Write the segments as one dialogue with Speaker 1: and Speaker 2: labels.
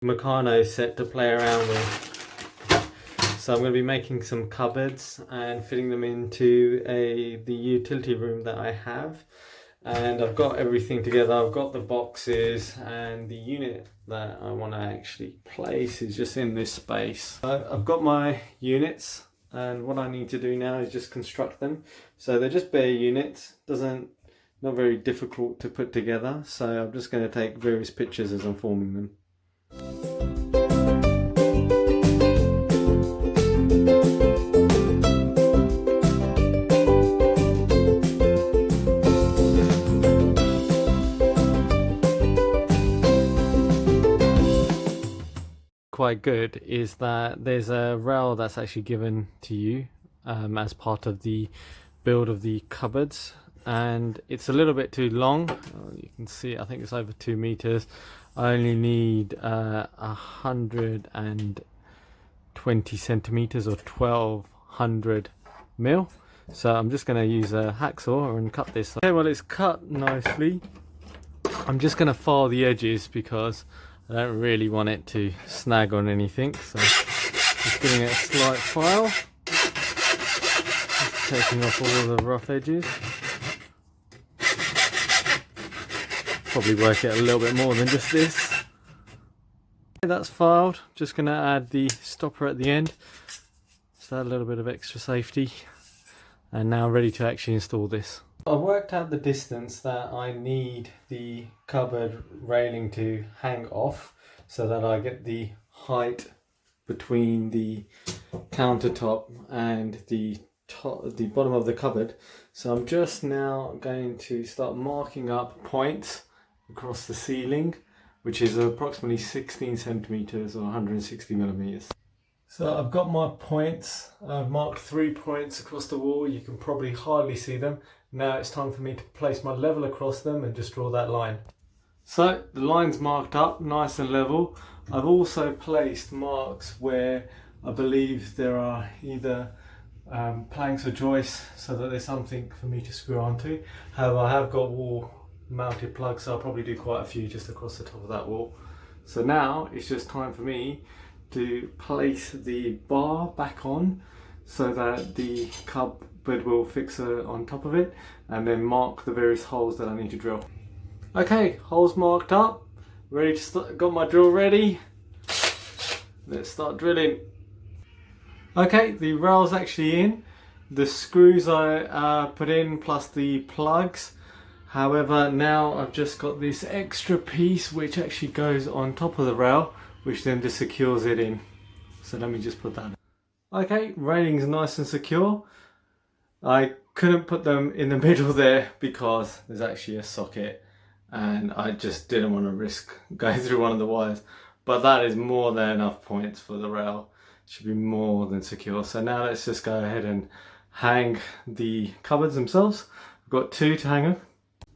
Speaker 1: Meccano set to play around with. So I'm going to be making some cupboards and fitting them into the utility room that I have. And I've got everything together. I've got the boxes, and the unit that I want to actually place is just in this space. So I've got my units, and what I need to do now is just construct them. So they're just bare units, not very difficult to put together. So I'm just going to take various pictures as I'm forming them. Quite good is that there's a rail that's actually given to you as part of the build of the cupboards, and it's a little bit too long. You can see I think it's over 2 meters. I only need 120 centimeters or 1200 mil. So I'm just going to use a hacksaw and cut this. Okay, well, it's cut nicely. I'm just going to file the edges because I don't really want it to snag on anything, so just giving it a slight file, just taking off all the rough edges. Probably work it a little bit more than just this. Okay, that's filed. Just going to add the stopper at the end, just add a little bit of extra safety, and now ready to actually install this. I've worked out the distance that I need the cupboard railing to hang off so that I get the height between the countertop and the bottom of the cupboard. So I'm just now going to start marking up points across the ceiling, which is approximately 16 centimeters or 160 millimeters. So I've got my points. I've marked 3 points across the wall. You can probably hardly see them. Now it's time for me to place my level across them and just draw that line. So the line's marked up nice and level. I've also placed marks where I believe there are either planks or joists so that there's something for me to screw onto. However, I have got wall mounted plugs, so I'll probably do quite a few just across the top of that wall. So now it's just time for me to place the bar back on so that the cupboard will fix on top of it, and then mark the various holes that I need to drill. Okay, holes marked up, ready to start, got my drill ready. Let's start drilling. Okay, the rail's actually in. The screws I put in plus the plugs. However, now I've just got this extra piece which actually goes on top of the rail, which then just secures it in. So let me just put that in. Okay, railing's nice and secure. I couldn't put them in the middle there because there's actually a socket and I just didn't want to risk going through one of the wires. But that is more than enough points for the rail. It should be more than secure. So now let's just go ahead and hang the cupboards themselves. I've got 2 to hang them.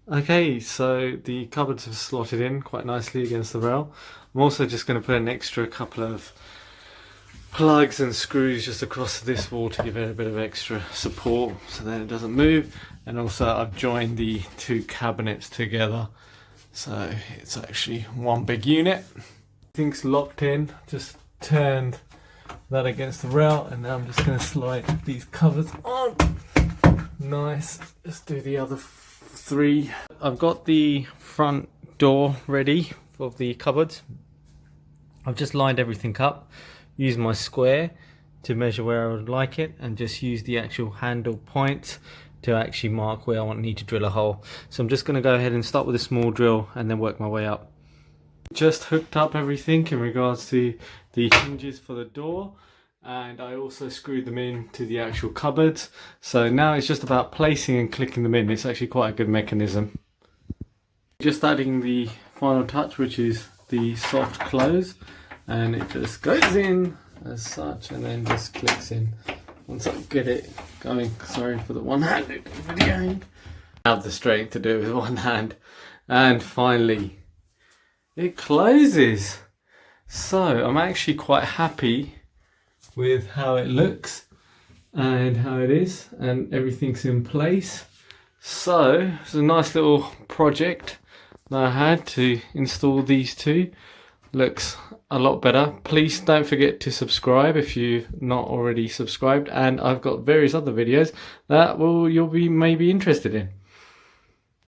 Speaker 1: Okay, so the cupboards have slotted in quite nicely against the rail. I'm also just going to put an extra couple of plugs and screws just across this wall to give it a bit of extra support so that it doesn't move. And also I've joined the 2 cabinets together, so it's actually one big unit. Everything's locked in, just turned that against the rail, and now I'm just going to slide these covers on. Nice. Let's do the other 3. I've got the front door ready for the cupboards. I've just lined everything up, used my square to measure where I would like it, and just use the actual handle points to actually mark where I need to drill a hole. So I'm just going to go ahead and start with a small drill and then work my way up. Just hooked up everything in regards to the hinges for the door, and I also screwed them in to the actual cupboards. So now it's just about placing and clicking them in. It's actually quite a good mechanism. Just adding the final touch, which is the soft close, and it just goes in as such and then just clicks in once I get it going. Sorry for the one-handed video. I have the strength to do it with one hand. And finally it closes. So I'm actually quite happy with how it looks and how it is, and everything's in place. So it's a nice little project that I had to install these 2. Looks a lot better. Please don't forget to subscribe if you've not already subscribed, and I've got various other videos that you'll be maybe interested in.